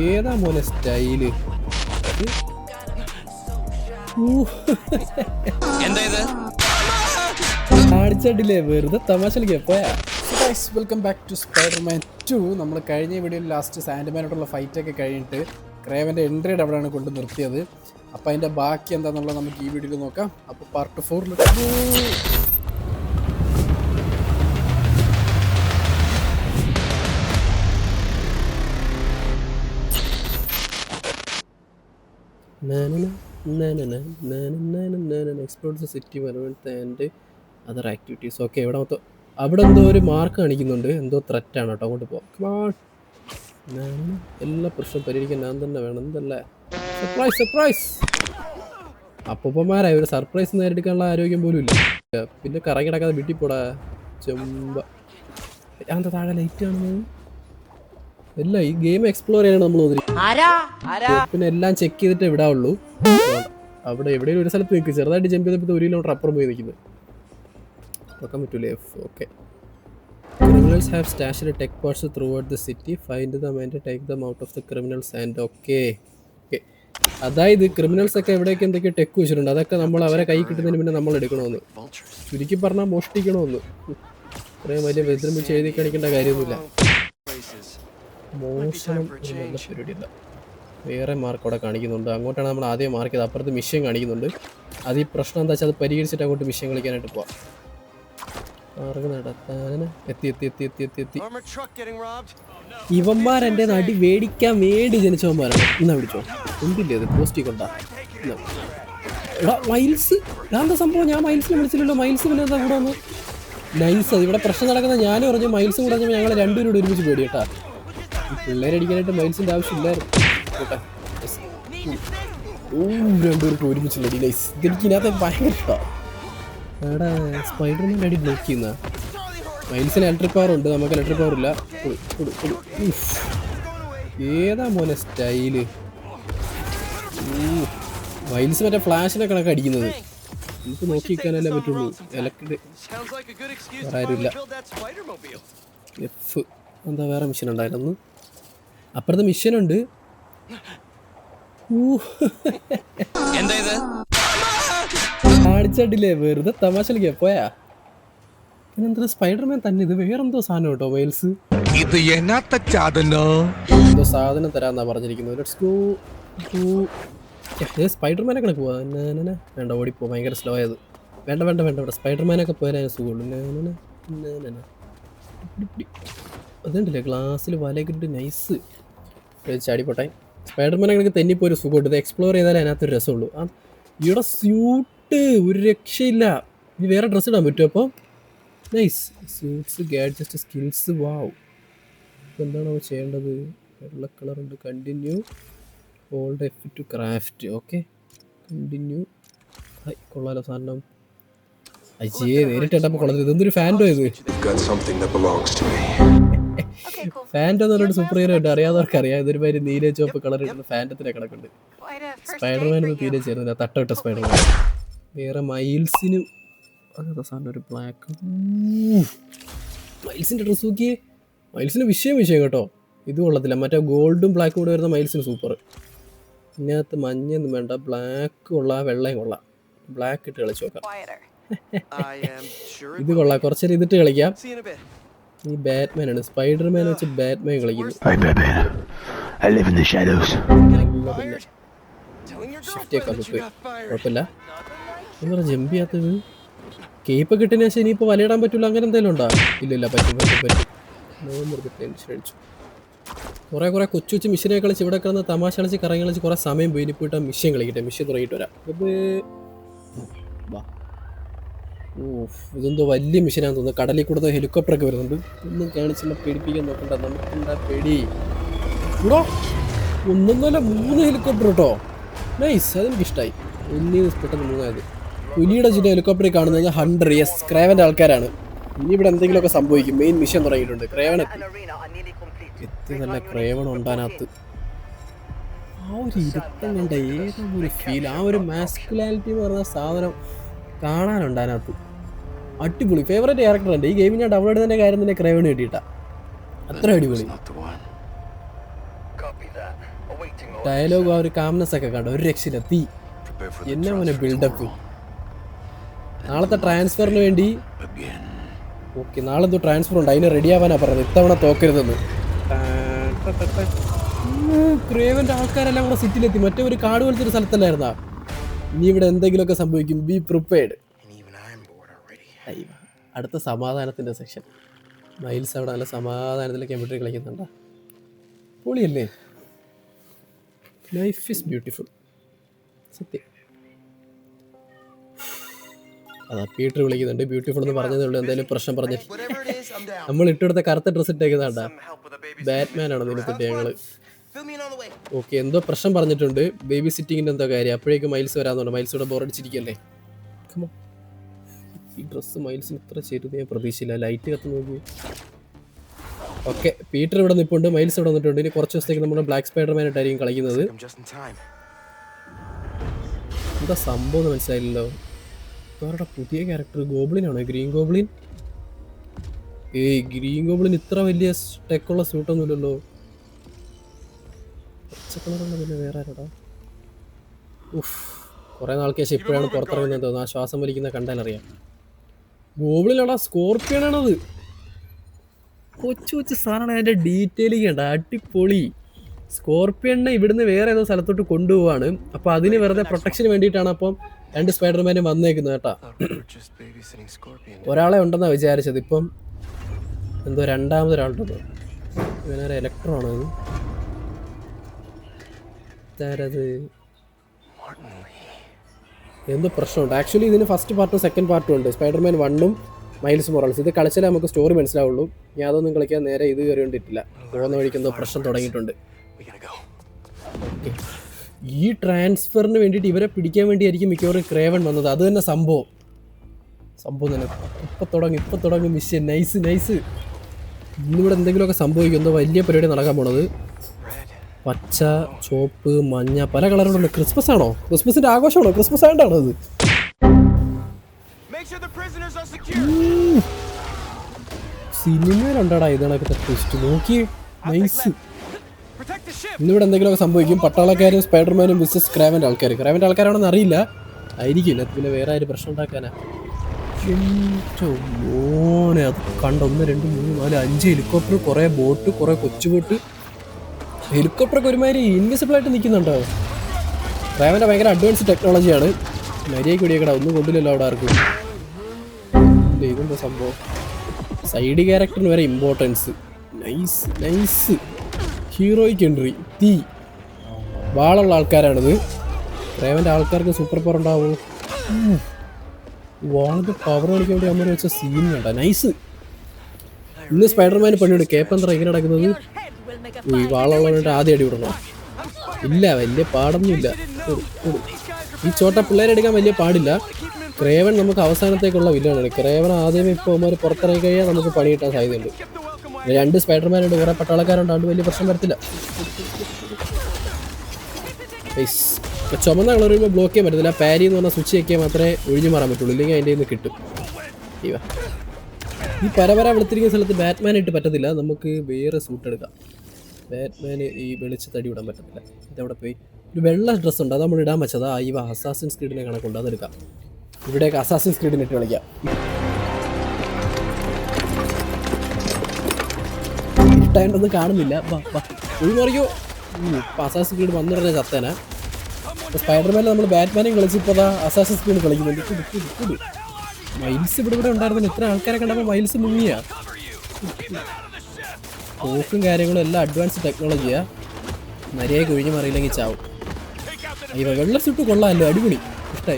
ഏതാ മോനെ സ്റ്റൈല്. കാണിച്ചിട്ടില്ലേ, വെറുതെ തമാശ പോയാ. Welcome back to Spiderman 2. നമ്മൾ കഴിഞ്ഞ വീഡിയോയിൽ ലാസ്റ്റ് സാൻഡ്മാനോടുള്ള ഫൈറ്റൊക്കെ കഴിഞ്ഞിട്ട് ക്രേവൻ്റെ എൻട്രിയുടെ അവിടെയാണ് കൊണ്ട് നിർത്തിയത്. അപ്പോൾ അതിൻ്റെ ബാക്കി എന്താണെന്നുള്ളത് നമുക്ക് ഈ വീഡിയോയിൽ നോക്കാം. അപ്പോൾ part 4 explore the city and other activities. Okay, ഇവിടെ മൊത്തം അവിടെ എന്തോ ഒരു മാർക്ക് കാണിക്കുന്നുണ്ട്, എന്തോ ത്രെറ്റാണ് കേട്ടോ. അങ്ങോട്ട് പോകാം. എല്ലാ പ്രശ്നം പരിഹരിക്കാൻ ഞാൻ തന്നെ വേണം. എന്തല്ലേ സർപ്രൈസ് സർപ്രൈസ്. അപ്പൂപ്പന്മാരായി ഒരു സർപ്രൈസ് നേരിടാനുള്ള ആരോഗ്യം പോലും ഇല്ല. പിന്നെ കറങ്ങി കിടക്കാതെ വീട്ടിൽ പോടാ ചെമ്പ. എന്താ താഴെ ലൈറ്റ് കാണുന്നത്? എല്ലാം ഈ ഗെയിം എക്സ്പ്ലോർ ചെയ്യണം നമ്മൾ. പിന്നെ എല്ലാം ചെക്ക് ചെയ്തിട്ട് വിടാവുള്ളൂ. അവിടെ എവിടെയും ഒരു സ്ഥലത്ത് നിൽക്കും, ചെറുതായിട്ട് ജമ്പ് ചെയ്തപ്പോൾ 1 കിലോമീറ്റർ അപ്പുറം പോയി നിൽക്കുന്നത്. നോക്കാൻ പറ്റൂലേ? Okay. Criminals have stashed tech parts throughout the city. Find them and take them out of the criminals and okay. അതായത് ക്രിമിനൽസ് ഒക്കെ എവിടെയൊക്കെ എന്തൊക്കെയോ ടെക്ക് വെച്ചിട്ടുണ്ട്, അതൊക്കെ നമ്മൾ അവരെ കൈ കിട്ടുന്നതിന് മുന്നേ നമ്മൾ എടുക്കണമെന്ന്. ചുരുക്കി പറഞ്ഞാൽ മോഷ്ടിക്കണമെന്ന്. ഇത്രയും വലിയ വിദ്രമിച്ച് എഴുതി കാണിക്കേണ്ട കാര്യമൊന്നുമില്ല. മോശനം നല്ല പരിപാടിയല്ല. വേറെ മാർക്ക് അവിടെ കാണിക്കുന്നുണ്ട്. അങ്ങോട്ടാണ് നമ്മൾ ആദ്യം മാർക്ക് ചെയ്തത്. അപ്പുറത്ത് മിഷൻ കാണിക്കുന്നുണ്ട്. അത് ഈ പ്രശ്നം എന്താ വെച്ചാൽ അത് പരിഹരിച്ചിട്ട് അങ്ങോട്ട് മിഷൻ കളിക്കാനായിട്ട് പോവാം. ഇവന്മാരെന്റെ നടി മേടിക്കാൻ വേണ്ടി ജനിച്ചവന്മാരാണ്. എന്നാ പിടിച്ചോ, എന്തില്ലേ അത് പോസ്റ്റ് കൊണ്ടാ. മൈൽസ് എന്താ സംഭവം? ഞാൻ മൈൽസിനെ വിളിച്ചില്ലല്ലോ. മൈൽസ് പിന്നെ എന്താ കൂടെ വന്നു? നൈസ്. അത് ഇവിടെ പ്രശ്നം നടക്കുന്ന ഞാനും പറഞ്ഞു. മൈൽസും കൂടെ പറഞ്ഞപ്പോൾ ഞങ്ങൾ രണ്ടുപേരും കൂടെ ഒരുമിച്ച് പേടി കേട്ടാ. പിള്ളേരടിക്കാനായിട്ട് മൈൽസിന്റെ ആവശ്യമില്ലായിരുന്നു കേട്ടാ. രണ്ടുപേർക്ക് ഒരുമിച്ചുള്ള നൈസ്. ഇതെനിക്ക് ഇതിനകത്ത് ഭയങ്കര ഇഷ്ടമാണ്. എടാ സ്പൈഡർമാൻ്റെ അടി ബ്ലോക്ക് ചെയ്യുന്ന. മൈൽസിന് ഇലക്ട്രിക് പവർ ഉണ്ട്, നമുക്ക് ഇലക്ട്രിക് പവർ ഇല്ല. ഏതാ മോനെ സ്റ്റൈല്. മൈൽസ് മറ്റേ ഫ്ലാഷിനെ കണക്ക് അടിക്കുന്നത്. നമുക്ക് നോക്കി നിൽക്കാനല്ലേ പറ്റുള്ളൂ. ഇലക്ട്രിക് ആരുമില്ല. എഫ് എന്താ വേറെ മിഷൻ ഉണ്ടായിരുന്നു? അപ്പുറത്തെ മിഷനുണ്ട്. കാണിച്ചിട്ടില്ലേ, വെറുതെ തമാശ പോയാ. പിന്നെന്താ സ്പൈഡർമാൻ തന്നെ, ഇത് വേറെന്തോ സാധനം കേട്ടോ. മൈൽസ് എന്തോ സാധനം തരാന്നാ പറഞ്ഞിരിക്കുന്നത്. ലെറ്റ്സ് ഗോ ടു സ്പൈഡർമാനെ കണക്ക് പോവാ. വേണ്ട, ഓടിപ്പോ. ഭയങ്കര സ്ലോ ആയത്. വേണ്ട വേണ്ട വേണ്ട, ഇവിടെ സ്പൈഡർമാനൊക്കെ പോയാൽ സുഖമുള്ളൂ. അതുണ്ടല്ലേ ഗ്ലാസ്സിൽ വലകിട്ട് നൈസ് ചാടിപ്പോട്ടെ. സ്പൈഡർമാനെ കണക്ക് തെന്നിപ്പോ ഒരു സുഖമുണ്ട്. ഇത് എക്സ്പ്ലോർ ചെയ്താലേ അതിനകത്തൊരു രസമുള്ളൂ. ഇവിടെ സ്യൂട്ട് ഒരു രക്ഷയില്ല. ഇനി വേറെ ഡ്രസ്സ് ഇടാൻ പറ്റുമോ? അപ്പോൾ നൈസ് സ്യൂട്ട്സ്, ഗാഡ്ജറ്റ്, സ്കിൽസ്. വാവ്. ഇപ്പം എന്താണ് അവ ചെയ്യേണ്ടത്? വെള്ള കളറുണ്ട്. Continue hold F to craft. Okay, continue. കൊള്ളാലോ സാധനം. അയ്യേ, നേരിട്ടപ്പോൾ കൊള്ളാം. ഇതൊന്നൊരു ഫാൻറ്റോ ഇത്. ഫാൻറ്റോ എന്ന് പറഞ്ഞിട്ട് സൂപ്പർ ഹീറോ ഉണ്ട്, അറിയാത്തവർക്ക് അറിയാം. ഇതൊരു പേര് നീല ചുവപ്പ് കളർ ഇടുന്ന ഫാൻറ്റത്തിനെ കിടക്കുന്നുണ്ട്. സ്പൈഡർമാൻ തീരെ ചേരുന്നില്ല, തട്ടവിട്ട സ്പൈഡർമാൻ. വേറെ മൈൽസിന് അതാ സാധനം ഒരു ബ്ലാക്ക്. മൈൽസിൻ്റെ ഡ്രസ്സ് നോക്കിയേ. മൈൽസിന് വിഷയം കേട്ടോ. ഇത് കൊള്ളത്തില്ല. മറ്റേ ഗോൾഡും ബ്ലാക്കും കൂടെ വരുന്ന മൈൽസിന് സൂപ്പർ. ഇതിനകത്ത് മഞ്ഞൊന്നും വേണ്ട, ബ്ലാക്ക് കൊള്ളാം, വെള്ളയും കൊള്ളാം. ബ്ലാക്ക് ഇട്ട് കളിച്ച് നോക്കാം. ഇത് കൊള്ളാം. കുറച്ചേരം ഇതിട്ട് കളിക്കാം. ഈ ബാറ്റ്മാൻ ആണ്. സ്പൈഡർമാൻ വെച്ച് ബാറ്റ്മാൻ കളിക്കുന്നു. കുഴപ്പമില്ല. എന്താ ജമ്പ് ചെയ്യാത്തത്? കേപ്പ് കിട്ടിയതിന് ശേഷം ഇനിയിപ്പോൾ വലയിടാൻ പറ്റില്ല, അങ്ങനെ എന്തെങ്കിലും ഉണ്ടോ? ഇല്ല, പറ്റും. ടെൻഷൻ അടിച്ചു. കുറേ കൊച്ചു കൊച്ചു മിഷനെ കളിച്ച് ഇവിടെ കിടന്ന് തമാശ കളിച്ച് കറങ്ങി കളിച്ച് കുറേ സമയം പോയി. ഇനി പോയിട്ട് മിഷൻ കളിക്കട്ടെ. മിഷൻ തുടങ്ങിയിട്ട് വരാം. ഇതെന്തോ വലിയ മിഷനാന്ന് തോന്നുന്നു. കടലിൽ കൂടെ ഹെലികോപ്റ്ററൊക്കെ വരുന്നുണ്ട്. ഒന്നും കാണിച്ചില്ല, പേടിപ്പിക്കാൻ നോക്കണ്ട. നമുക്കെന്താ പേടി? ഇവിടെ 3 ഹെലികോപ്റ്റർ കേട്ടോ. നൈസ്, അതെനിക്കിഷ്ടമായി. 1 പെട്ടെന്ന് 3 പുലിയുടെ ചുറ്റും ഹെലികോപ്റ്ററിൽ കാണുന്നത് ഹണ്ടർ. യെസ്, ക്രേവൻ്റെ ആൾക്കാരാണ്. ഇനി ഇവിടെ എന്തെങ്കിലുമൊക്കെ സംഭവിക്കും. മെയിൻ മിഷൻ തുടങ്ങിയിട്ടുണ്ട്. ക്രേവൻ എത്തി. നല്ല ക്രേവൺ ഉണ്ടാനകത്ത്. ആ ഒരു ഇരുത്തം കണ്ട ഏതോ ഒരു ഫീൽ. ആ ഒരു മാസ്കുലാലിറ്റി എന്ന് പറഞ്ഞ സാധനം കാണാനുണ്ട് അതിനകത്ത്. അടിപൊളി. ഫേവറേറ്റ് ക്യാരക്ടർ ഉണ്ട് ഈ ഗെയിമിൽ. ഞാൻ ഡൗൺലോഡ് ചെയ്തതിൻ്റെ കാര്യം തന്നെ ക്രേവൺ കിട്ടിയിട്ടാ. അത്ര അടിപൊളി. ഡയലോഗ് ആ ഒരു കാംനെസ് ഒക്കെ കണ്ടോ, ഒരു രക്ഷയില്ല. തീ എന്നെ മോനെ ബിൽഡപ്പ്. നാളത്തെ ട്രാൻസ്ഫറിന് വേണ്ടി ഓക്കെ, നാളെ എന്തോ ട്രാൻസ്ഫർ ഉണ്ട്, അതിന് റെഡി ആവാനാ പറഞ്ഞത്. ഇത്തവണ തോക്കരുതെന്ന്. ക്രേവന്റെ ആൾക്കാരെല്ലാം കൂടെ സിറ്റിയിലെത്തി. മറ്റേ ഒരു കാട് പോലത്തെ ഒരു സ്ഥലത്തല്ലായിരുന്നാ. ഇനി ഇവിടെ എന്തെങ്കിലുമൊക്കെ സംഭവിക്കും, ബി പ്രിപ്പയർഡ്. അടുത്ത സമാധാനത്തിന്റെ സെക്ഷൻ. മൈൽസ് അവിടെ നല്ല സമാധാനത്തിൽ കമ്പ്യൂട്ടർ കളിക്കുന്നുണ്ടാ. പൊളിയല്ലേ? Life is beautiful. സത്യം. അതാ പീറ്റർ വിളിക്കുന്നുണ്ട്. ബ്യൂട്ടിഫുൾ എന്ന് പറഞ്ഞതേ ഉള്ളൂ, എന്തെങ്കിലും പ്രശ്നം പറഞ്ഞിട്ട്. നമ്മൾ ഇട്ടെടുത്ത കറുത്ത ഡ്രസ്സ് ഇട്ടേക്കുന്നാണ്ടാ. ബാറ്റ്മാൻ ആണോ നിനക്കിട്ട് ഞങ്ങള്? ഓക്കെ, എന്തോ പ്രശ്നം പറഞ്ഞിട്ടുണ്ട്. ബേബി സിറ്റിങ്ങിന്റെ എന്തോ കാര്യം. അപ്പോഴേക്കും മൈൽസ് വരാന്നുണ്ട്. മൈൽസ് ഇവിടെ ബോറടിച്ചിരിക്കല്ലേ. ഈ ഡ്രസ്സ് മൈൽസിന് ഇത്ര ചേരുന്ന ഞാൻ പ്രതീക്ഷയില്ല. ലൈറ്റ് കത്ത് നോക്കി. ഓക്കെ, പീറ്റർ ഇവിടെ നിൽപ്പുണ്ട്, മൈൽസ് ഇവിടെ വന്നിട്ടുണ്ട്. ഇനി കുറച്ച് ദിവസത്തേക്ക് നമ്മൾ ബ്ലാക്ക് സ്പൈഡർമാനായിട്ടായിരിക്കും കളിക്കുന്നത്. എന്താ സംഭവം എന്ന് മനസ്സിലായില്ലല്ലോ. അവരുടെ പുതിയ ക്യാരക്ടർ ഗോബ്ലിനാണോ? Green goblin. ഏയ്, ഗ്രീൻ ഗോബ്ലിൻ ഇത്ര വലിയ ടെക്കുള്ള സ്യൂട്ടൊന്നുമില്ലല്ലോ. പച്ചക്കളറുള്ള പിന്നെ വേറെ ആരാടാ? ഉഫ്, കുറേ നാൾക്ക് ശേഷം ഇപ്പോഴാണ് പുറത്തിറങ്ങുന്നത് തോന്നുന്നു. ആ ശ്വാസം വലിക്കുന്ന കണ്ടാലറിയാം. ഗോബ്ലിനാടാ, സ്കോർപ്പിയനാണത്. കൊച്ചു കൊച്ചു സാധനമാണ്. അതിൻ്റെ ഡീറ്റെയിലിംഗ് ഉണ്ട്, അടിപൊളി. സ്കോർപ്പിയനെ ഇവിടുന്ന് വേറെ ഏതോ സ്ഥലത്തോട്ട് കൊണ്ടുപോവാണ്. അപ്പോൾ അതിന് വെറുതെ പ്രൊട്ടക്ഷന് വേണ്ടിയിട്ടാണ് അപ്പം 2 സ്പൈഡർമാനും വന്നേക്കുന്നത് കേട്ടാ. ഒരാളെ ഉണ്ടെന്നാണ് വിചാരിച്ചത്, ഇപ്പം എന്തോ രണ്ടാമതൊരാളുണ്ടോ. ഇവനൊരു ഇലക്ട്രോ ആണോ ഇത്? എന്തോ പ്രശ്നമുണ്ട്. ആക്ച്വലി ഇതിന് ഫസ്റ്റ് പാർട്ടും സെക്കൻഡ് പാർട്ടും ഉണ്ട്. സ്പൈഡർമാൻ 1ഉം മൈൽസ് മൊറാൽസ്. ഇത് കളിച്ചാലേ നമുക്ക് സ്റ്റോറി മനസ്സിലാവുള്ളൂ. ഞാൻ അതൊന്നും കളിക്കാൻ നേരെ ഇത് കയറിക്കൊണ്ടിട്ടില്ല. പോകുന്ന വഴിക്ക് എന്തോ പ്രശ്നം തുടങ്ങിയിട്ടുണ്ട്. ഓക്കെ, ഈ ട്രാൻസ്ഫറിന് വേണ്ടിയിട്ട് ഇവരെ പിടിക്കാൻ വേണ്ടിയായിരിക്കും മിക്കവാറും ക്രേവൻ വന്നത്. അത് തന്നെ സംഭവം തന്നെ. ഇപ്പം തുടങ്ങും മിഷൻ. നൈസ്. ഇന്നിവിടെ എന്തെങ്കിലുമൊക്കെ സംഭവിക്കും. എന്തോ വലിയ പരിപാടി നടക്കാൻ പോണത്. പച്ച, ചുവപ്പ്, മഞ്ഞ, പല കളറുകളുണ്ട്. ക്രിസ്മസ് ആണോ? ക്രിസ്മസിന്റെ ആഘോഷമാണോ? ക്രിസ്മസ് ആയിട്ടാണോ അത്? സിനിമയിലുണ്ടാടാ ഇതണൊക്കെ ട്വിസ്റ്റ്. നോക്കി, നൈസ്. ഇന്നിവിടെ എന്തെങ്കിലുമൊക്കെ സംഭവിക്കും. പട്ടാളക്കാരും സ്പൈഡർമാനും ബിസിനസ് ക്രാവൻ്റെ ആൾക്കാരാണെന്ന് അറിയില്ല, ആയിരിക്കില്ല. പിന്നെ വേറെ ആര് പ്രശ്നം ഉണ്ടാക്കാനാ? മോനെ, അത് കണ്ട 1 2 3 4 5 ഹെലികോപ്റ്റർ, കുറേ ബോട്ട്, കുറേ കൊച്ചു ബോട്ട്. ഹെലികോപ്റ്ററൊക്കെ ഒരുമാതിരി ഇൻവിസിബിൾ ആയിട്ട് നിൽക്കുന്നുണ്ടോ? ക്രാവൻ്റെ ഭയങ്കര അഡ്വാൻസ് ടെക്നോളജിയാണ്. മര്യാദയ്ക്ക് വെടിയേക്കടാ, ഒന്നും കൊണ്ടില്ലല്ലോ അവിടെ ആർക്കും. ഇതെന്താ സംഭവം? സൈഡ് ക്യാരക്ടറിന് വരെ ഇമ്പോർട്ടൻസ്. നൈസ്. ഹീറോയ്ക്ക് എൻട്രി. തീ വാളുള്ള ആൾക്കാരാണിത്. ക്രേവൻ്റെ ആൾക്കാർക്ക് സൂപ്പർ പവർ ഉണ്ടാവും. വാളിൻ്റെ പവർ കളിക്കാൻ വേണ്ടി അമ്മ വെച്ച സീൻ കണ്ട. നൈസ്. ഇന്ന് സ്പൈഡർമാന് പണിയുണ്ട്. കേപ്പെന്താ ഇങ്ങനെ നടക്കുന്നത്? ഈ വാളുള്ളവരുടെ ആദ്യം അടി വിടണോ? ഇല്ല, വലിയ പാടൊന്നുമില്ല. ഈ ചോട്ട പിള്ളേരെടുക്കാൻ വലിയ പാടില്ല. ക്രേവൻ നമുക്ക് അവസാനത്തേക്കുള്ള വില്ലനാണ്. ക്രേവൻ ആദ്യമേ ഇപ്പോൾ അവന്മാർ പുറത്തിറങ്ങി കഴിഞ്ഞാൽ നമുക്ക് പണി കിട്ടാൻ സാധ്യതയുണ്ട്. 2 സ്പൈഡർമാനുണ്ട്, കുറേ പട്ടാളക്കാരുണ്ട്, അതുകൊണ്ട് വലിയ പ്രശ്നം വരത്തില്ല. ചുമന്ന കളർ വരുമ്പോൾ ബ്ലോക്ക് ചെയ്യാൻ പറ്റത്തില്ല. പാരി എന്ന് പറഞ്ഞാൽ സ്വിച്ച് ഞെക്കിയാൽ മാത്രമേ ഒഴിഞ്ഞു മാറാൻ പറ്റുള്ളൂ, ഇല്ലെങ്കിൽ അതിൻ്റെ നിന്ന് കിട്ടും. ഈ പരപര വെളുത്തിരിക്കുന്ന സ്ഥലത്ത് ബാറ്റ്മാൻ ഇട്ട് പറ്റത്തില്ല. നമുക്ക് വേറെ സൂട്ട് എടുക്കാം. ബാറ്റ്മാന് ഈ വെളിച്ചത്തടി വിടാൻ പറ്റത്തില്ല. ഇതവിടെ പോയി ഒരു വെള്ള ഡ്രസ്സ് ഉണ്ട്, അത് നമ്മൾ ഇടാൻ വെച്ചതാ. ഈ അസാസിൻസ് ക്രീഡിനെ കണക്കുണ്ട്, അതെടുക്കാം. ഇവിടെയൊക്കെ അസാസിൻസ് ക്രീഡിന് ഇട്ട് കളിക്കാം. ഇരുട്ടായിട്ടൊന്നും കാണുന്നില്ല. ഒഴിമറിയോ? ഇപ്പം അസാസിൻസ് ക്രീഡ് വന്നിടനെ ചത്തേന. സ്പൈഡർമാനിൽ നമ്മൾ ബാറ്റ്മാനെയും കളിച്ചിപ്പോൾ അസാസിൻസ് ക്രീഡ് കളിക്കുന്നുണ്ട്. മൈൽസ് ഇവിടെ ഉണ്ടായിരുന്നില്ല. ഇത്ര ആൾക്കാരെ കണ്ടപ്പോൾ മൈൽസ് മുങ്ങിയാ. പോക്കും കാര്യങ്ങളും എല്ലാം അഡ്വാൻസ് ടെക്നോളജിയാ. മര്യാദയ്ക്ക് ഒഴിഞ്ഞു മാറിയില്ലെങ്കിൽ ചാവും. ഈ വെള്ള സുട്ട് കൊള്ളാമല്ലോ, അടിപൊളി.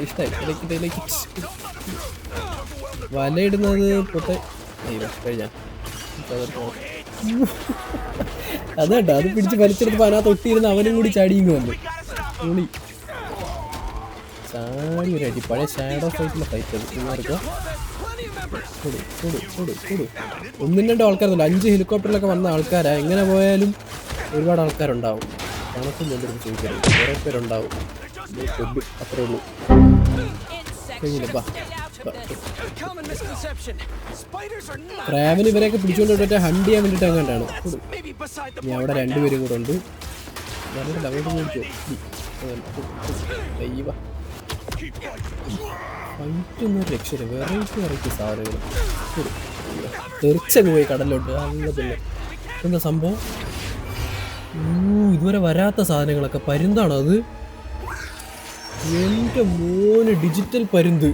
ഇഷ്ടമായി. ഇടയ്ക്ക് വലയിടുന്നത് പൊട്ടെ കഴിഞ്ഞാ അതേട്ടോ, അത് പിടിച്ച് വലിച്ചെടുത്തപ്പോൾ അതിനകത്ത് ഒട്ടിയിരുന്ന് അവനും കൂടി ചാടിയിങ്ങ് വന്നു. പൊളി. ചാടി ഒരു അടി. പഴയ ഷാഡോ ഫൈറ്റിലെ ഫൈറ്റ് അത്. ഇമാർക്ക് 1 2 ആൾക്കാരൊന്നുമില്ല. 5 ഹെലികോപ്റ്ററിലൊക്കെ വന്ന ആൾക്കാരാ. എങ്ങനെ പോയാലും ഒരുപാട് ആൾക്കാരുണ്ടാവും. കണക്കും കൊണ്ടിരുന്ന് ചോദിക്കരുത്, കുറേ പേരുണ്ടാവും. അത്രേ ഉള്ളൂ. കഴിഞ്ഞില്ല. ക്രാബിന് ഇവരെയൊക്കെ പിടിച്ചുകൊണ്ട് വിട്ടിട്ട് ഹണ്ട് ചെയ്യാൻ വേണ്ടിയിട്ട് അങ്ങോട്ടാണ്. ഇനി അവിടെ രണ്ടുപേരും കൂടെ ഉണ്ട്. അങ്ങോട്ട് മേടിച്ചോ. ഫൈറ്റൊന്നും രക്ഷയില്ല. വെറൈറ്റി സാധനങ്ങൾ തെറിച്ചങ്ങ് പോയി കടലിലോട്ട്. നല്ല പിന്നെ എന്താ സംഭവം? ഇതുവരെ വരാത്ത സാധനങ്ങളൊക്കെ. പരുന്താണോ അത്? എൻ്റെ മോന്, ഡിജിറ്റൽ പരുന്ത്.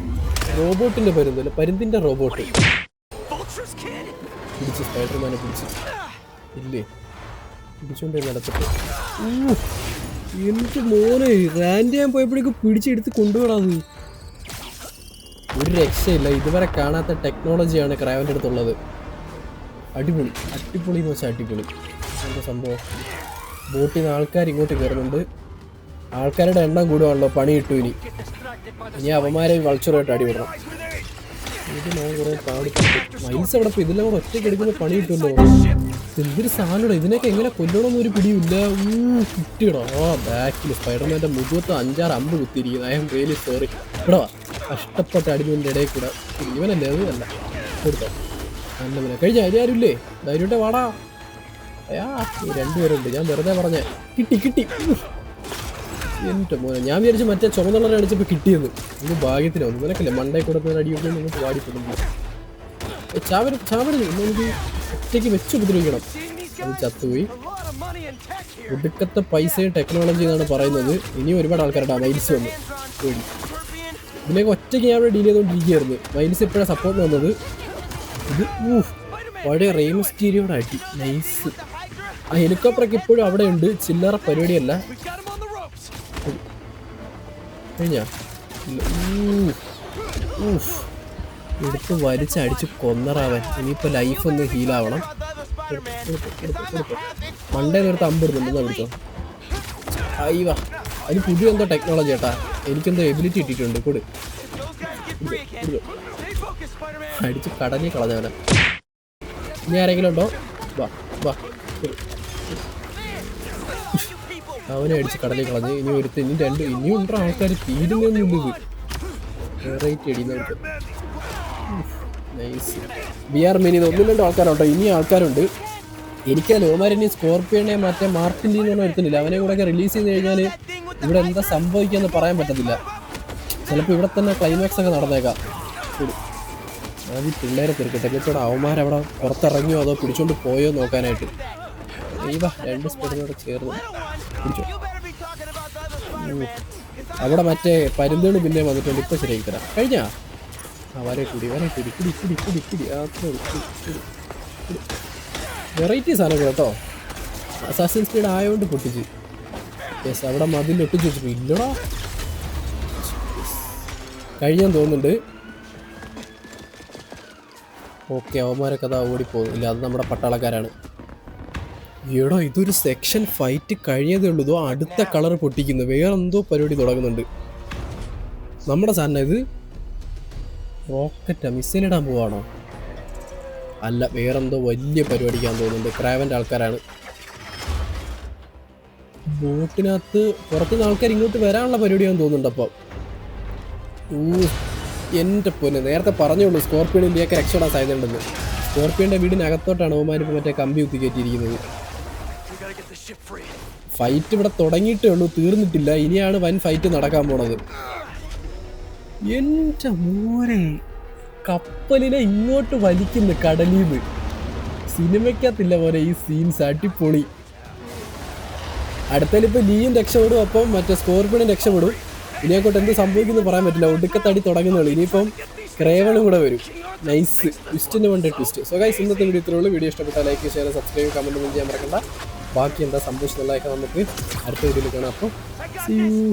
റോബോട്ടിന്റെ പരുന്ത് അല്ല, പരുന്തിന്റെ റോബോട്ട്. പിടിച്ച് സ്പൈഡർമാനെ പിടിച്ച് ഇല്ലേ, പിടിച്ചോണ്ട് നടത്തിട്ട്. എനിക്ക് മോനെ, റാൻഡ് ചെയ്യാൻ പോയപ്പോഴേക്കും പിടിച്ചെടുത്ത് കൊണ്ടുപോടാത്. ഒരു രക്ഷയില്ല. ഇതുവരെ കാണാത്ത ടെക്നോളജിയാണ് ക്രാവൻ്റെ അടുത്തുള്ളത്. അടിപൊളി എന്ന് വെച്ചാൽ അടിപൊളി. എന്താ സംഭവം? ബോട്ടിൽ നിന്ന് ആൾക്കാർ ഇങ്ങോട്ട് കയറുന്നുണ്ട്. ആൾക്കാരുടെ എണ്ണം കൂടുവാണല്ലോ. പണി കിട്ടും. ഇനി അവന്മാരെ വൾച്ചറുമായിട്ട് അടിപൊളണം. ഇത് ഞാൻ കുറേ കാണിക്കുന്നുണ്ട്. മൈൽസ് അവിടെ ഇപ്പോൾ ഇതെല്ലാം കൂടെ ഒറ്റയ്ക്ക് എടുക്കുന്ന പണി കിട്ടുമല്ലോ. എന്തൊരു സാധനമാണ്. ഇതിനൊക്കെ എങ്ങനെ കൊല്ലണമെന്ന് ഒരു പിടിയില്ല. കിട്ടിയടോ. ബാക്കിൽ സ്പൈഡർമാൻ്റെ മുഖത്ത് 5-6 അമ്പ് കുത്തിയിരിക്കുന്നത്. I'm really sorry. ഇവിടെ വാ. കഷ്ടപ്പെട്ട അടിമൻ്റെ ഇടയിൽ കൂടെ ഇവനല്ലേ? അത് അല്ല കൊടുത്തോ. നല്ല പിന്നെ കഴിഞ്ഞ ആരുമില്ലേ? ധൈര്യട്ടെ വാടാ. രണ്ടുപേരുണ്ട്. ഞാൻ വെറുതെ പറഞ്ഞേ. കിട്ടി. എൻ്റെ മോനെ, ഞാൻ വിചാരിച്ചു മറ്റേ ചുമന്നുള്ളവരെ അടിച്ചപ്പോൾ കിട്ടിയെന്ന്. ഇത് ഭാഗ്യത്തിനോ നിനക്കല്ലേ മണ്ടേ കൊടുക്കുന്ന അടിയൊക്കെ നിങ്ങൾക്ക് വാടിപ്പെടുന്നു. ചാവരുത്. എനിക്ക് ഒറ്റയ്ക്ക് വെച്ച് ഉപദ്രവിക്കണം. അത് ചത്തുപോയി. ഒടുക്കത്തെ പൈസയും ടെക്നോളജി എന്നാണ് പറയുന്നത്. ഇനിയും ഒരുപാട് ആൾക്കാരുടെ മൈൽസ് വന്നു. ഇതിലേക്ക് ഒറ്റയ്ക്ക് ഞാൻ അവിടെ ഡീൽ ചെയ്തുകൊണ്ടിരിക്കുകയായിരുന്നു. മൈൽസ് ഇപ്പോഴാണ് സപ്പോർട്ട് വന്നത്. ഇത് പഴയ റെയിമസ്റ്റീരിയോടെ അടി. നൈസ്. ആ ഹെലികോപ്റ്ററൊക്കെ ഇപ്പോഴും അവിടെ ഉണ്ട്. ചില്ലറ പരിപാടിയല്ല. കഴിഞ്ഞാ എടുത്ത് വലിച്ചടിച്ച് കൊന്നറാവൻ. ഇനിയിപ്പോൾ ലൈഫൊന്ന് ഹീലാവണം. മണ്ടേ നേരത്തെ അമ്പിടുന്നുണ്ടെന്നാ പിടിച്ചോ. അയ്യവാ, അതിന് പുതിയ എന്തോ ടെക്നോളജി ചേട്ടാ. എനിക്കെന്തോ എബിലിറ്റി ഇട്ടിട്ടുണ്ട്. അടിച്ച് കടലിൽ കളഞ്ഞവനെ. ഇനി ആരെങ്കിലും ഉണ്ടോ? വാ. അവനെ അടിച്ച് കടലിൽ കളഞ്ഞ്. ഇനിയും ഉണ്ടോ ആൾക്കാർ? തീരുന്നൊന്നുമില്ല. ഇത് വെറൈറ്റി അടിയുന്നവർക്ക്. നൈസ്. VR മിനി 1-2 ആൾക്കാരുണ്ടോ? ഇനി ആൾക്കാരുണ്ട്. എനിക്ക് ലോമാരിനി സ്കോർപ്പിയോനെ മാറ്റേ മാർട്ടിൻ്റെ എന്ന് പറഞ്ഞാൽ വരുത്തുന്നില്ല. അവനെ കൂടെ റിലീസ് ചെയ്ത് കഴിഞ്ഞാൽ ഇവിടെ എന്താ സംഭവിക്കാന്ന് പറയാൻ പറ്റത്തില്ല. ചിലപ്പോൾ ഇവിടെ തന്നെ ക്ലൈമാക്സ് ഒക്കെ നടന്നേക്കാം. അത് ഈ പിള്ളേരെ തീർക്കട്ടെ. ചേച്ചോടെ അവന്മാരവിടെ പുറത്തിറങ്ങിയോ അതോ പിടിച്ചോണ്ട് പോയോ നോക്കാനായിട്ട്. രണ്ട് സ്പീഡിനോട് ചേർന്ന് പിടിച്ചോ. അവിടെ മറ്റേ പരുന്തുകൾ പിന്നെ വന്നിട്ടുണ്ട്. ഇപ്പം ശരിയാക്കി തരാം. കഴിഞ്ഞാ വരെ കൂടി. വെറൈറ്റി സാധനം കേട്ടോ. അസാസിൻസ് ക്രീഡ് ആയതുകൊണ്ട് പൊട്ടിച്ച്. യെസ്, അവിടെ മതിൽ ഒട്ടിച്ച് വെച്ചിട്ട് ഇല്ലടാ. കഴിഞ്ഞെന്ന് തോന്നുന്നുണ്ട്. ഓക്കെ, അവന്മാരൊക്കെ അതാ ഓടിപ്പോകുന്നില്ല. അത് നമ്മുടെ പട്ടാളക്കാരാണ്. എടോ, ഇതൊരു സെക്ഷൻ ഫൈറ്റ് കഴിഞ്ഞതേ ഉള്ളൂ. ഇതോ അടുത്ത കളർ പൊട്ടിക്കുന്നു. വേറെന്തോ പരിപാടി തുടങ്ങുന്നുണ്ട്. നമ്മുടെ സാധനം ഇത് റോക്കറ്റാ? മിസൈലിടാൻ പോവാണോ? അല്ല, വേറെന്തോ വലിയ പരിപാടിക്കാൻ തോന്നുന്നുണ്ട്. ക്രാവൻ്റെ ആൾക്കാരാണ്. ബോട്ടിനകത്ത് പുറത്തുനിന്ന് ആൾക്കാർ ഇങ്ങോട്ട് വരാനുള്ള പരിപാടിയാണെന്ന് തോന്നുന്നുണ്ട്. അപ്പം എൻ്റെ പൊന്നെ, നേരത്തെ പറഞ്ഞോളൂ സ്കോർപ്പിയോണിൻ്റെയൊക്കെ രക്ഷപ്പെടാൻ സാധ്യതയുണ്ടെന്ന്. സ്കോർപ്പിയോൻ്റെ വീടിനകത്തോട്ടാണ് അവന്മാരിപ്പോൾ മറ്റേ കമ്പി കുത്തി കയറ്റിയിരിക്കുന്നത്. ഫൈറ്റ് ഇവിടെ തുടങ്ങിയിട്ടേ ഉള്ളൂ, തീർന്നിട്ടില്ല. ഇനിയാണ് വൻ ഫൈറ്റ് നടക്കാൻ പോണത്. എൻ്റെ മോനെ, കപ്പലിനെ ഇങ്ങോട്ട് വലിക്കുന്നു കടലിൽ നിന്ന്. സിനിമയ്ക്കകത്തില്ല പോലെ ഈ സീൻസ്. അടിപൊളി. അടുത്തതിലിപ്പോൾ ലീയും രക്ഷപ്പെടും. അപ്പം മറ്റേ സ്കോർപ്പിയോണും രക്ഷപ്പെടും. ഇനിയെക്കൊണ്ട് എന്ത് സംഭവിക്കുന്നു പറയാൻ പറ്റില്ല. ഒടുക്കത്തടി തുടങ്ങുന്നുള്ളൂ. ഇനിയിപ്പം ക്രേവണും കൂടെ വരും. നൈസ്. ട്വിസ്റ്റിന് വേണ്ട ട്വിസ്റ്റ്. സോ ഗൈസ്, ഇന്നത്തെ വീഡിയോ ഇത്രയുള്ളൂ. വീഡിയോ ഇഷ്ടപ്പെട്ടാൽ ലൈക്ക്, ഷെയർ, സബ്സ്ക്രൈബ്, കമൻറ്റ് ഒന്നും ചെയ്യാൻ മറക്കണ്ട. ബാക്കി എന്താ സംഭവിച്ചിട്ടുള്ളതൊക്കെ നമുക്ക് അടുത്ത വീഡിയോയിൽ കാണാം. അപ്പോൾ see you.